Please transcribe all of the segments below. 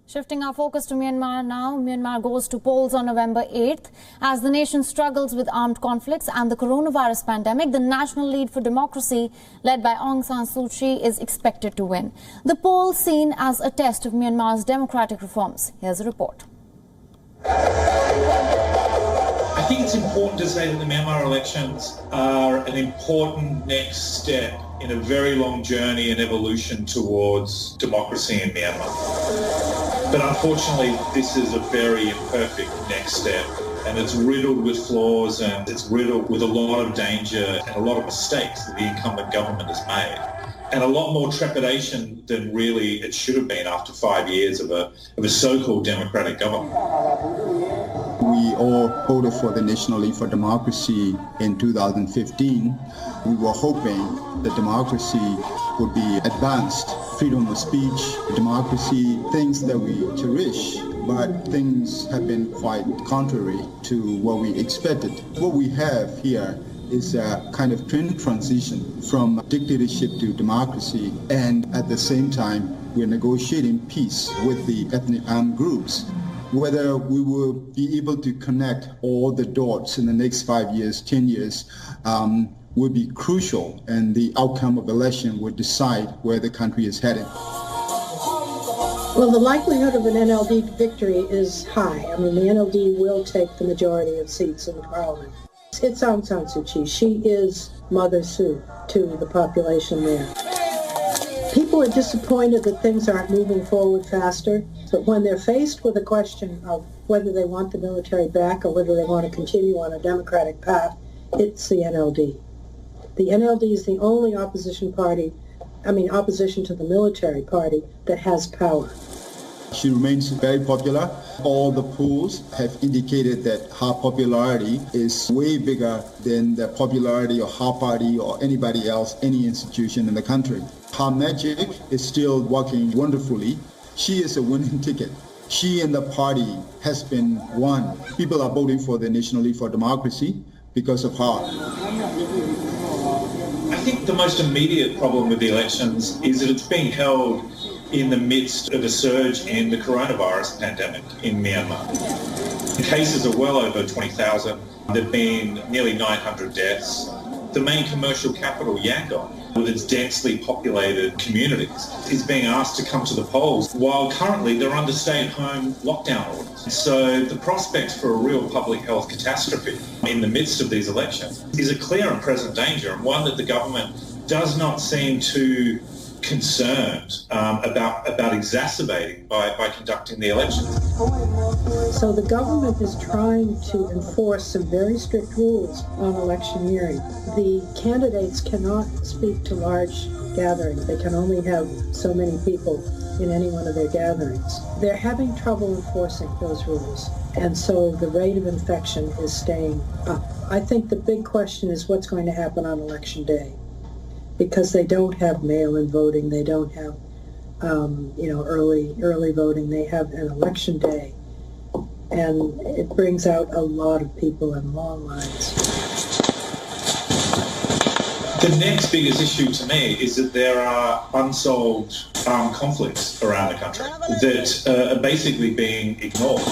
Shifting our focus to Myanmar now, Myanmar goes to polls on November 8th. As the nation struggles with armed conflicts and the coronavirus pandemic, the National Lead for Democracy, led by Aung San Suu Kyi, is expected to win. The poll seen as a test of Myanmar's democratic reforms. Here's a report. I think it's important to say that the Myanmar elections are an important next step in a very long journey and evolution towards democracy in Myanmar. But unfortunately, this is a very imperfect next step, and it's riddled with flaws, and it's riddled with a lot of danger and a lot of mistakes that the incumbent government has made, and a lot more trepidation than really it should have been after 5 years of a so-called democratic government. We all voted for the National League for Democracy in 2015. We were hoping that democracy would be advanced, freedom of speech, democracy, things that we cherish, but things have been quite contrary to what we expected. What we have here is a kind of transition from dictatorship to democracy, and at the same time, we're negotiating peace with the ethnic armed groups. Whether we will be able to connect all the dots in the next 5 years, 10 years, will be crucial, and the outcome of the election will decide where the country is headed. Well, the likelihood of an NLD victory is high. I mean, the NLD will take the majority of seats in the parliament. It's Aung San Suu Kyi. She is Mother Sue to the population there. People are disappointed that things aren't moving forward faster, but when they're faced with a question of whether they want the military back or whether they want to continue on a democratic path, it's the NLD. The NLD is the only opposition to the military party that has power. She remains very popular. All the polls have indicated that her popularity is way bigger than the popularity of her party or anybody else, any institution in the country. Her magic is still working wonderfully. She is a winning ticket. She and the party has been won. People are voting for the National League for Democracy because of her. I think the most immediate problem with the elections is that it's being held in the midst of a surge in the coronavirus pandemic in Myanmar. The cases are well over 20,000. There have been nearly 900 deaths. The main commercial capital, Yangon, with its densely populated communities, is being asked to come to the polls, while currently they're under stay-at-home lockdown orders. So the prospect for a real public health catastrophe in the midst of these elections is a clear and present danger, and one that the government does not seem too concerned about exacerbating by conducting the elections. So the government is trying to enforce some very strict rules on electioneering. The candidates cannot speak to large gatherings. They can only have so many people in any one of their gatherings. They're having trouble enforcing those rules, and so the rate of infection is staying up. I think the big question is what's going to happen on Election Day, because they don't have mail-in voting, they don't have early voting. They have an election day, and it brings out a lot of people in long lines. The next biggest issue to me is that there are unsolved armed conflicts around the country that are basically being ignored.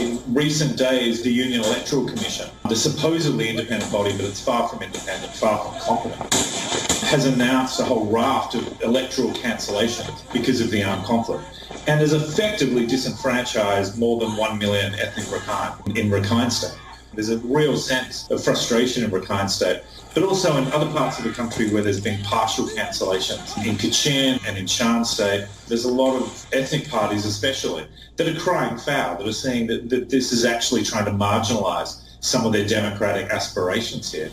In recent days, the Union Electoral Commission, the supposedly independent body, but it's far from independent, far from competent, has announced a whole raft of electoral cancellations because of the armed conflict, and has effectively disenfranchised more than 1 million ethnic Rakhine in Rakhine State. There's a real sense of frustration in Rakhine State, but also in other parts of the country where there's been partial cancellations. In Kachin and in Shan State, there's a lot of ethnic parties especially that are crying foul, that are saying that this is actually trying to marginalise some of their democratic aspirations here.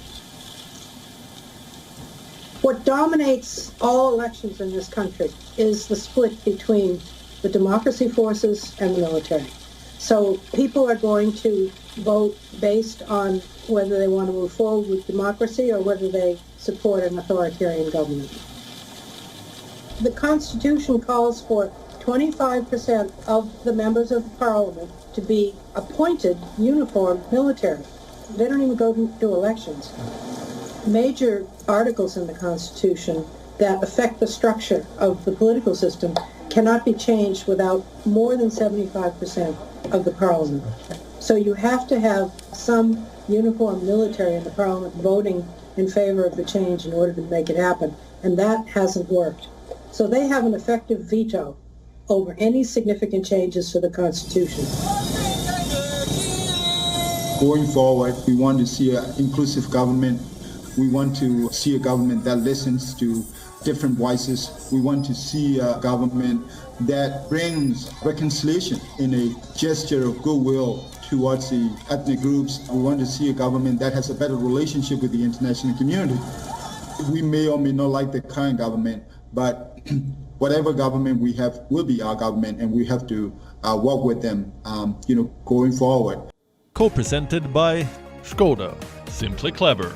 What dominates all elections in this country is the split between the democracy forces and the military. So people are going to vote based on whether they want to move forward with democracy or whether they support an authoritarian government. The Constitution calls for 25% of the members of the parliament to be appointed uniformed military. They don't even go to elections. Major articles in the Constitution that affect the structure of the political system cannot be changed without more than 75% of the parliament. So you have to have some uniform military in the parliament voting in favor of the change in order to make it happen, and that hasn't worked. So they have an effective veto over any significant changes to the Constitution. Going forward, we want to see an inclusive government. We want to see a government that listens to different voices. We want to see a government that brings reconciliation in a gesture of goodwill towards the ethnic groups. We want to see a government that has a better relationship with the international community. We may or may not like the current government, but whatever government we have will be our government, and we have to work with them, going forward. Co-presented by Skoda. Simply clever.